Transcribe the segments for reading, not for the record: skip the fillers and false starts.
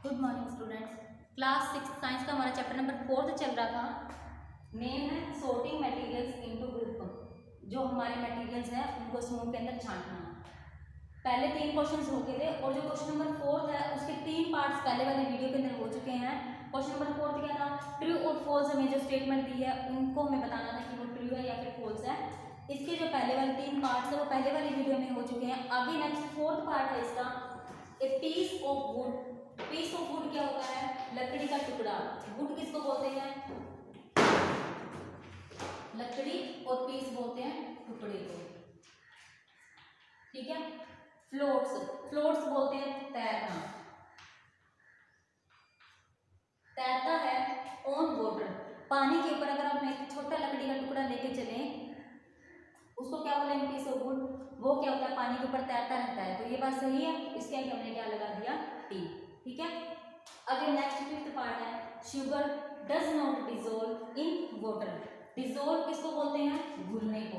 Good morning students. Class 6 science का हमारा chapter number 4 चल रहा था। नेम है सॉर्टिंग मटेरियल्स इनटू ग्रुप। जो हमारे मटेरियल्स हैं उनको समूह के अंदर छांटना। पहले 3 क्वेश्चंस हो गए थे और जो क्वेश्चन नंबर 4 है उसके 3 पार्ट्स पहले वाले वीडियो के अंदर हो चुके हैं। क्वेश्चन नंबर 4 क्या था, ट्रू और फॉल्स हमें जो स्टेटमेंट दी है उनको हमें बताना था कि वो ट्रू है या फिर फॉल्स है। इसके जो पहले वाले 3 पार्ट्स है वो पहले वाले वीडियो में हो चुके हैं। आगे नेक्स्ट 4th पार्ट है इसका, a piece of wood. Piece of wood क्या होता है, लकड़ी का टुकड़ा। वुड किसको बोलते हैं, लकड़ी, और पीस बोलते हैं टुकड़े को। ठीक है। फ्लोट्स, फ्लोट्स बोलते हैं तैरना, तैरता है ऑन वाटर। पानी के ऊपर अगर आप एक छोटा लकड़ी का टुकड़ा लेके चलें उसको क्या बोलेंगे, पीस ऑफ वुड। वो क्या होता है, पानी के ऊपर तैरता रहता है। तो ये बात सही है, इसके आगे हमने क्या लगा दिया, टी। ठीक है। अगर नेक्स्ट 5th पार्ट है, sugar does not dissolve in water. Dissolve किसको बोलते हैं, घुलने को।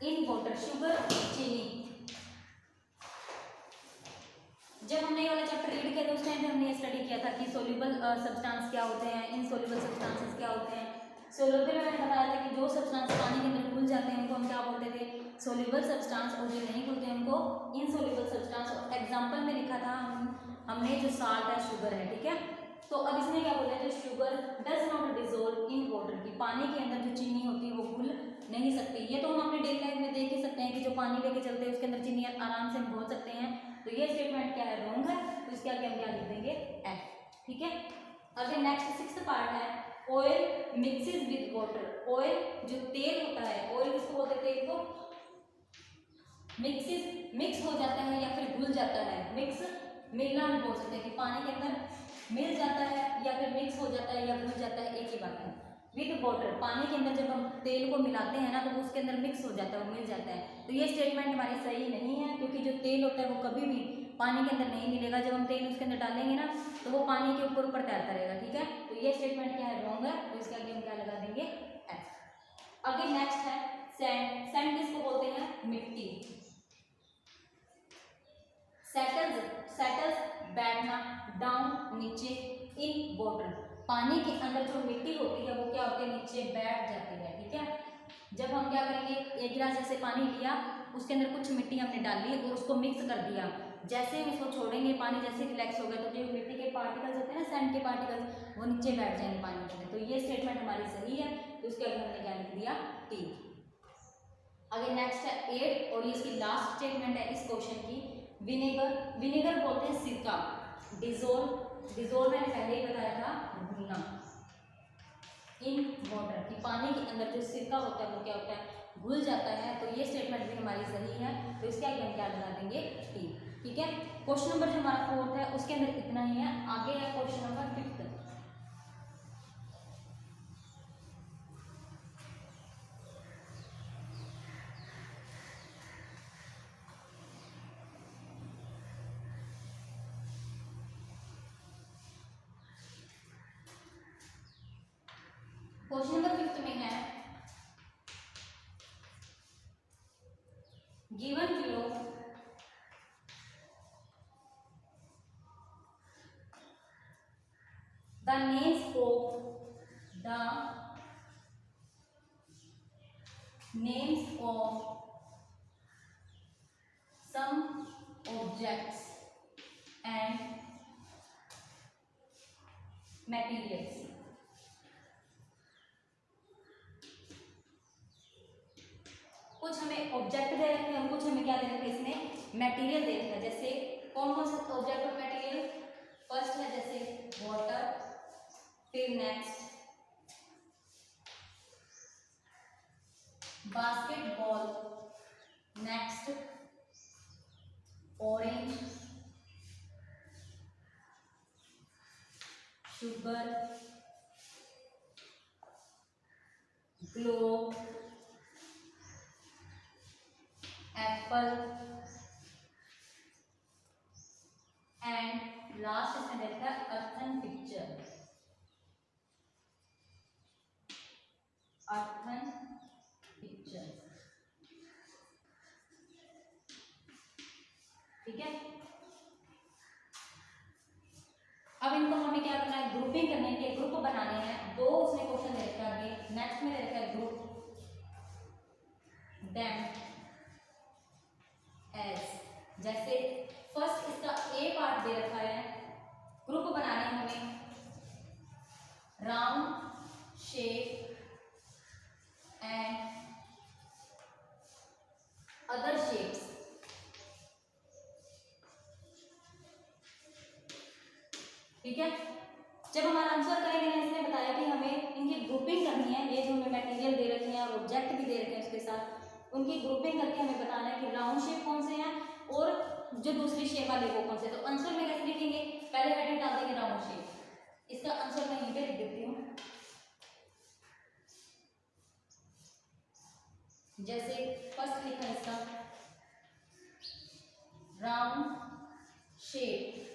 इन वाटर, शुगर चीनी। जब हमने ये वाला चैप्टर रीड किया था उस टाइम पे हमने ये स्टडी किया था कि सोल्यूबल सब्सटेंस क्या होते हैं, इनसोल्यूबल सब्सटेंसेस क्या होते हैं। सोल्यूबल में मैंने बताया था कि जो सब्सटेंस पानी के अंदर घुल जाते हैं उनको हम क्या बोलते थे, सोल्यूबल सब्सटेंस, और जो नहीं घुलते हैं उनको इनसोल्यूबल सब्सटेंस। और एग्जांपल में लिखा था हमने जो साल्ट है, शुगर है। ठीक है। तो अब इसमें क्या बोला है, जो sugar does not dissolve in water, की पानी के अंदर जो चीनी होती है वो घुल नहीं सकती। ये तो हम अपने डेली लाइफ में देख ही सकते हैं कि जो पानी लेके चलते हैं उसके अंदर चीनी आराम से हम घोल सकते हैं। तो ये स्टेटमेंट क्या है, रॉन्ग है। तो इसके आगे हम क्या लिख देंगे, एफ। ठीक है। अगर नेक्स्ट 6th पार्ट है, oil mixes with water. Oil जो तेल होता है, ऑयल किसको बोलते हैं, तेल को। मिक्सेस, मिक्स हो जाता है या फिर घुल जाता है। मिक्स, मिलना हम बोल सकते हैं कि पानी के अंदर मिल जाता है या फिर मिक्स हो जाता है या घुल जाता है, एक ही बात है। विद वाटर, पानी के अंदर जब हम तेल को मिलाते हैं ना तो उसके अंदर मिक्स हो जाता है, वो मिल जाता है। तो ये स्टेटमेंट हमारी सही नहीं है, क्योंकि जो तेल होता है वो कभी भी पानी के अंदर नहीं मिलेगा। जब हम तेल उसके अंदर डालेंगे ना तो वो पानी के ऊपर ऊपर तैरता रहेगा। ठीक है। तो ये स्टेटमेंट क्या है, रॉन्ग है। तो इसके आगे हम क्या लगा देंगे, एफ। आगे नेक्स्ट है सैंड। सैंड किसको बोलते हैं, मिट्टी। सेटल्स, सेटल्स बैठना, डाउन नीचे, इन वाटर पानी के अंदर जो मिट्टी होती है वो क्या होती है, नीचे बैठ जाती है। ठीक है। जब हम क्या करेंगे, एक गिलास जैसे पानी लिया, उसके अंदर कुछ मिट्टी हमने डाली और उसको मिक्स कर दिया। जैसे ही उसको छोड़ेंगे, पानी जैसे रिलैक्स हो गया तो जो मिट्टी के पार्टिकल्स होते हैं ना, सैंड के पार्टिकल्स, वो नीचे बैठ जाएंगे पानी के अंदर। तो ये स्टेटमेंट हमारी सही है। तो उसके आगे हमने क्या लिख दिया, टी। आगे नेक्स्ट है 8 और ये इसकी लास्ट स्टेटमेंट है इस क्वेश्चन की। विनेगर, विनेगर बोलते हैं सिरका। डिसॉल्व, डिसॉल्व मैंने पहले ही बताया था, घुलना। इन वाटर, कि पानी के अंदर जो सिरका होता है वो क्या होता है, घुल जाता है। तो ये स्टेटमेंट भी हमारी सही है। तो इसके आगे हम क्या लगा देंगे, टी। ठीक है। क्वेश्चन नंबर जो हमारा 4th है उसके अंदर इतना ही है। आगे है question number 5th। Question number 5th में है, given below the names of some objects and materials। कुछ हमें ऑब्जेक्ट दे रखे हैं, कुछ हमें क्या दे रखे हैं, इसमें मटेरियल दे रखा है। जैसे कौन कौन से ऑब्जेक्ट और मटेरियल, फर्स्ट है जैसे वाटर, फिर next basketball, next orange, sugar, globe, Apple and last इसमें देखा है अर्थन पिक्चर, अर्थन पिक्चर। ठीक है। them as, जैसे फर्स्ट इसका ए पार्ट दे रखा है, ग्रुप बनाने हमें round shape and other shapes. ठीक है, जब हमारा आंसर करेंगे ना, इसने बताया कि हमें इनकी ग्रुपिंग करनी है। ये जो हमें मटेरियल दे रखे हैं और ऑब्जेक्ट भी दे रखे हैं उसके साथ, उनकी ग्रुपिंग करके हमें बताना है कि राउंड शेप कौन से हैं और जो दूसरी शेप वाले वो कौन से। तो आंसर में कैसे लिखेंगे, पहले हेडिंग डाल देंगे राउंड शेप। इसका आंसर मैं यहीं पे लिख देती हूँ, जैसे फर्स्ट लिखा है इसका राउंड शेप।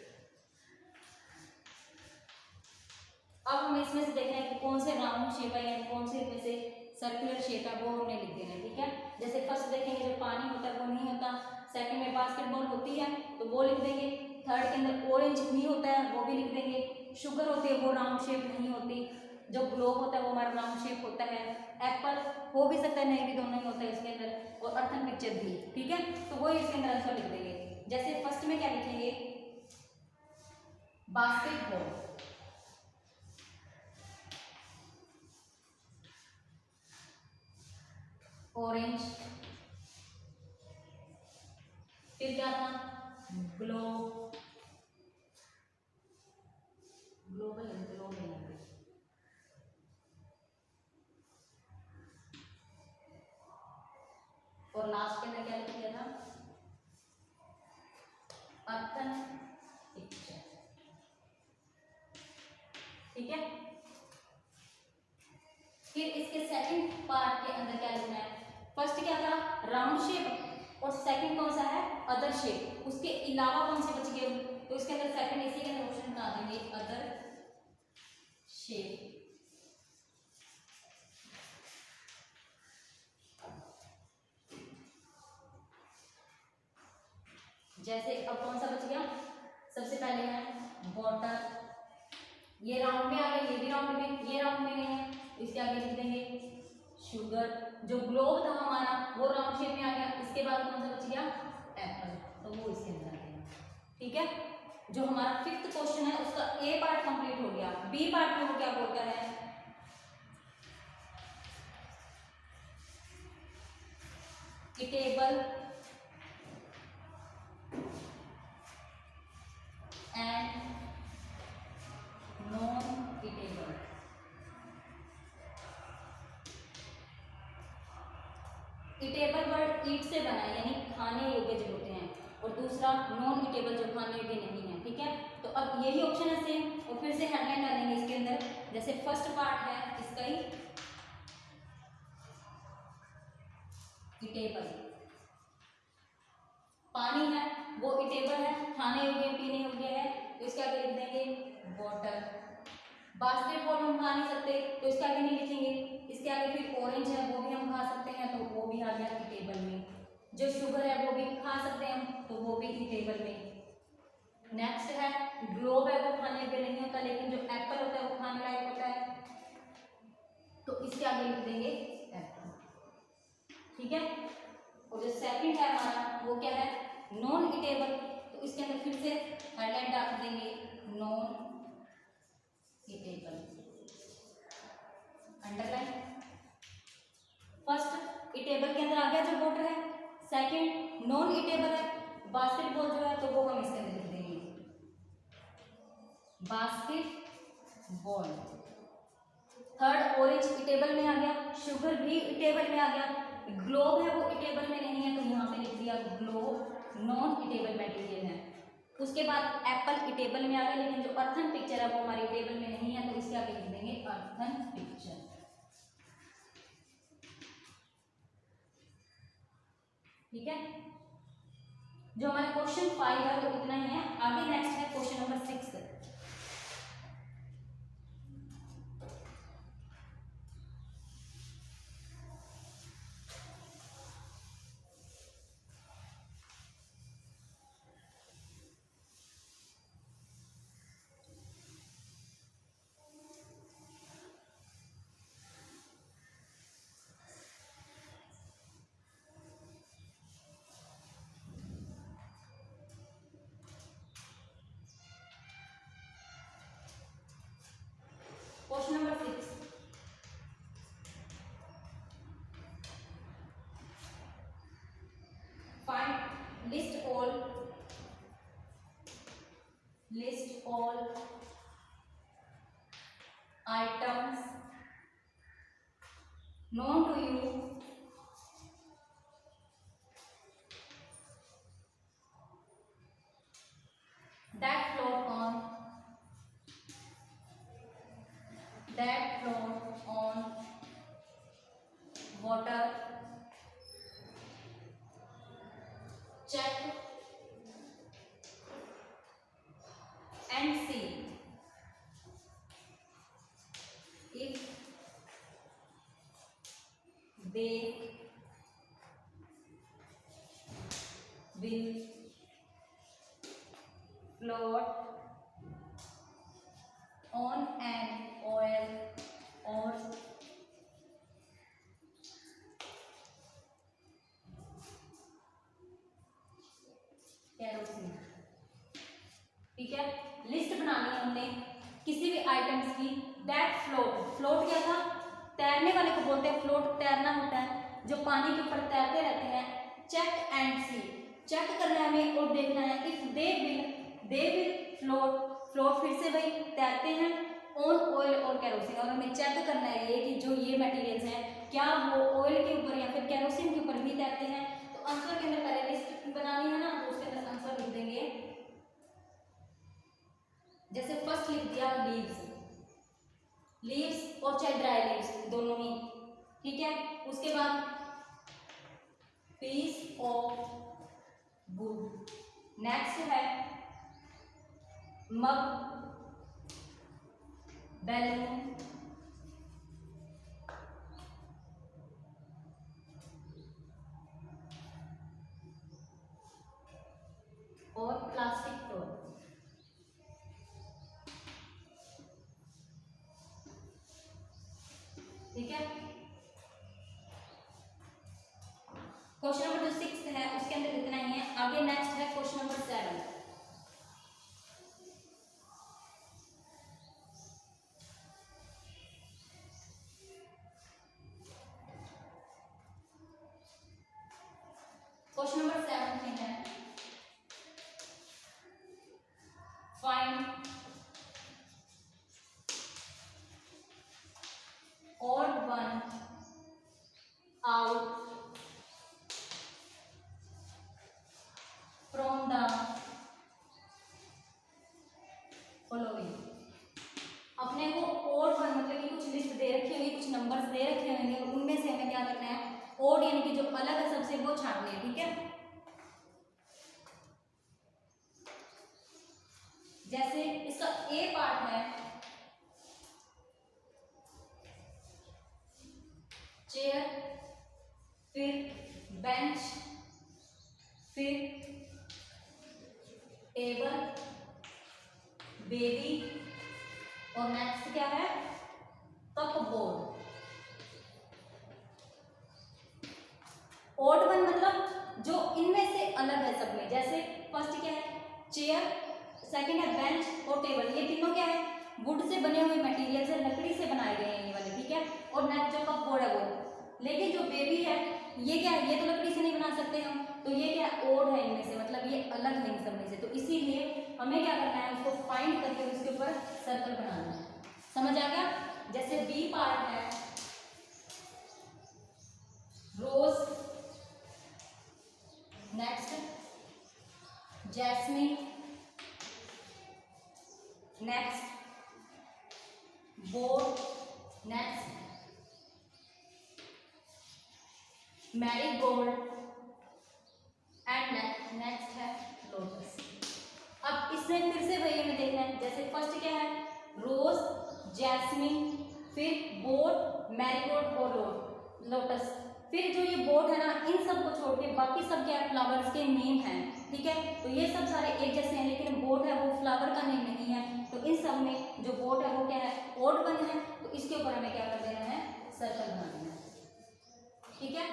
अब हमें इसमें से देखना है कि कौन से राउंड शेप है या कौन से में से सर्कुलर शेप है, वो हमने लिख देना है। ठीक है, जैसे फर्स्ट देखेंगे जो पानी होता है वो नहीं होता, सेकंड में बास्केटबॉल होती है तो वो लिख देंगे, थर्ड के अंदर ऑरेंज नहीं होता है वो भी लिख देंगे, शुगर होती है वो राउंड शेप नहीं होती, जो ग्लोब होता है वो हमारा राउंड शेप होता है, एप्पल हो भी सकता है नहीं भी, दोनों ही होता है इसके अंदर, और अर्थन पिक्चर भी। ठीक है, तो वो इसके अंदर आंसर लिख देंगे। जैसे फर्स्ट में क्या लिखेंगे, बास्केटबॉल, ऑरेंज, फिर क्या था ग्लोब, ग्लोबल ग्लोब है, और लास्ट के अंदर क्या लिख दिया था, अर्थन पिक्चर। ठीक है, फिर इसके सेकंड पार्ट के अंदर क्या लिखना है, फर्स्ट क्या था राउंड शेप और सेकंड कौन सा है अदर शेप, उसके अलावा कौन से बच गए, तो इसके अंदर सेकंड इसी के अंदर ऑप्शन बना देंगे अदर शेप। जैसे अब कौन सा बच गया, सबसे पहले है वाटर, ये राउंड में आ गया, ये भी राउंड में, ये राउंड में नहीं है, इसके आगे लिख देंगे शुगर, जो ग्लोब था हमारा वो राउंड शेप में आ गया, इसके बाद कौन सा बच गया एप्पल, तो वो इसके अंदर आ गया। ठीक है, जो हमारा फिफ्थ क्वेश्चन है उसका ए पार्ट कंप्लीट हो गया। बी पार्ट में वो क्या बोलता है, eatable and non eatable. Eatable word eat से बना है यानी खाने योग्य जो होते हैं, और दूसरा नॉन इटेबल जो खाने योग्य नहीं है। ठीक है, तो अब यही ऑप्शन है सेम, और फिर से हेडलाइन डालेंगे इसके अंदर, जैसे फर्स्ट पार्ट है इसका ही इटेबल, पानी है वो इटेबल है, खाने योग्य पीने योग्य है, तो इसके आगे लिख देंगे वाटर। बास्केटबॉल हम खा नहीं सकते तो इसके आगे नहीं लिखेंगे, इसके आगे फिर ऑरेंज है वो भी हम खा सकते हैं तो वो भी आ गया इटेबल में, जो शुगर है वो भी खा सकते हैं हम तो वो भी इटेबल में। नेक्स्ट है ग्लोब है वो खाने योग्य नहीं होता, लेकिन जो एप्पल होता है वो खाने लायक होता है, तो इसके आगे लिख देंगे एप्पल। ठीक है, और जो सेकंड है हमारा वो क्या है नॉन इटेबल, तो इसके अंदर फिर से हेडलाइन डाल देंगे non edible, underline. First edible के अंदर आ गया जो वाटर है, सेकंड नॉन इटेबल है, बास्केटबॉल जो है तो वो हम इसके अंदर लिख देंगे बास्केटबॉल। थर्ड ऑरेंज इटेबल में आ गया, शुगर भी इटेबल में आ गया, ग्लोब है वो इटेबल में नहीं है तो यहाँ पे लिख दिया ग्लोब नॉन इटेबल मटेरियल है। उसके बाद एप्पल इटेबल में आ गया, लेकिन जो अर्थन पिक्चर है वो हमारे इटेबल में नहीं है तो इसके आगे लिख देंगे अर्थन पिक्चर। ठीक है, जो हमारा क्वेश्चन 5 है वो इतना ही है। आगे नेक्स्ट है question number 6। list all items known to you that float on water. Check and see if they will float on an oil or kerosene. ठीक है, लिस्ट बनानी है हमने किसी भी आइटम्स की दैट फ्लोट क्या था, तैरने वाले को बोलते हैं फ्लोट, तैरना होता है जो पानी के ऊपर तैरते रहते हैं। चेक एंड सी, चेक करना है हमें और देखना है इफ दे विल फ्लोट फिर से वही तैरते हैं ऑन ऑयल और कैरोसिन, और हमें चेक करना है ये कि जो ये मटेरियल्स हैं क्या वो ऑयल के ऊपर या फिर कैरोसिन के ऊपर भी तैरते हैं। तो आंसर के अंदर पहले लिस्ट बनानी है ना, तो उसके अंदर आंसर लिख देंगे। जैसे फर्स्ट लिख दिया लीव्स और चाहे ड्राई लीव्स दोनों ही, ठीक है। उसके बाद पीस ऑफ वुड, नेक्स्ट है मग, बैलून, और प्लास्टिक टॉय। ठीक है, क्वेश्चन नंबर जो 6 है उसके अंदर इतना ही है। आगे नेक्स्ट है क्वेश्चन नंबर 7। क्वेश्चन नंबर 7 में है find odd one out from the following। अपने को odd one मतलब कि कुछ लिस्ट दे रखी होगी, कुछ नंबर्स दे रखे होंगे, उनमें से हमें क्या करना है, odd यानी कि जो अलग है सबसे वो छांटने हैं। ठीक है, जैसे इसका ए पार्ट है चेयर, फिर बेंच, फिर टेबल, बेबी, और नेक्स्ट क्या है कप बोर्ड। ओड वन मतलब जो इनमें से अलग है सब में, जैसे फर्स्ट क्या है चेयर, सेकंड है बेंच और टेबल, ये तीनों क्या है वुड से बने हुए मटेरियल से, लकड़ी से बनाए गए हैं ये वाले। ठीक है, और नेक्स्ट जो कप बोर्ड है वो, लेकिन जो बेबी है ये क्या है, ये तो लकड़ी से नहीं बना सकते हम, तो ये क्या ओड है इनमें से, मतलब ये अलग है इन सब में से। तो इसीलिए हमें क्या करना है, उसको फाइंड करके उसके ऊपर सर्कल बनाना है। समझ आ गया। जैसे बी पार्ट है rose, next jasmine, next board, next marigold, and next है लोटस। अब इसमें फिर से वही हमें देखना है, जैसे फर्स्ट क्या है रोज, जैस्मिन, फिर बोर्ड, मैरीगोल्ड और लोटस। फिर जो ये बोर्ड है ना, इन सब को छोड़ के बाकी सब क्या है फ्लावर्स के नेम हैं। ठीक है, तो ये सब सारे एक जैसे हैं, लेकिन बोर्ड है वो फ्लावर का नेम नहीं है। तो इन सब में जो बोर्ड है वो क्या है ओड वन है, तो इसके ऊपर हमें क्या कर देना है सर्कल बना देना है। ठीक है,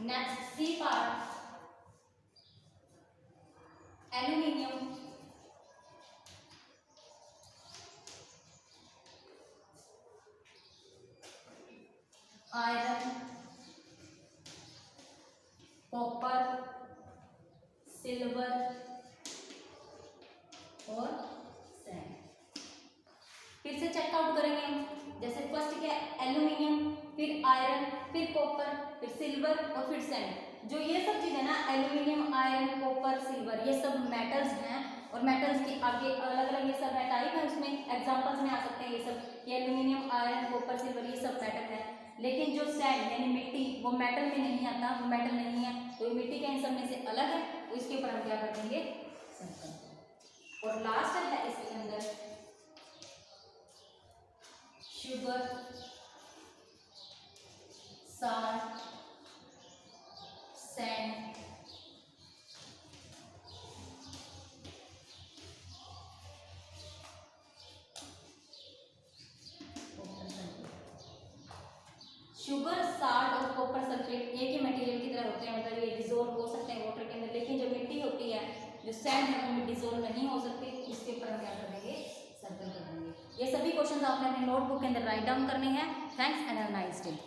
next C part aluminium, iron, copper, silver और सैंड। फिर से चेकआउट करेंगे हम, जैसे फर्स्ट क्या है एल्यूमिनियम, फिर आयरन, फिर कॉपर, फिर सिल्वर और फिर सैंड। जो ये सब चीज़ है ना, एल्यूमिनियम, आयरन, कॉपर, सिल्वर, ये सब मेटल्स हैं और मेटल्स के आगे अलग अलग ये सब टाइप है, उसमें एग्जांपल्स में आ सकते हैं ये सब। ये एल्यूमिनियम, आयरन, कॉपर, सिल्वर ये सब मेटल है। लेकिन जो सैंड यानी मिट्टी, वो मेटल में नहीं आता, वो मेटल नहीं है, तो ये मिट्टी के इन सब में से अलग है, तो इसके ऊपर हम क्या कर देंगे सर्कल। और लास्ट है इसके अंदर sugar, salt, sand, sugar, salt और कॉपर सल्फेट एक ही मटेरियल की तरह होते हैं, मतलब ये डिजोल्व हो सकते हैं वाटर के अंदर। लेकिन जो मिट्टी होती है, जो सैंड है, उनमें डिजोल्व नहीं हो सकती, इसके ऊपर हम क्या कर देंगे सर्कल कर देंगे। ये सभी क्वेश्चन आपने अपने नोटबुक के अंदर राइट डाउन करने हैं। Thanks and have a nice day.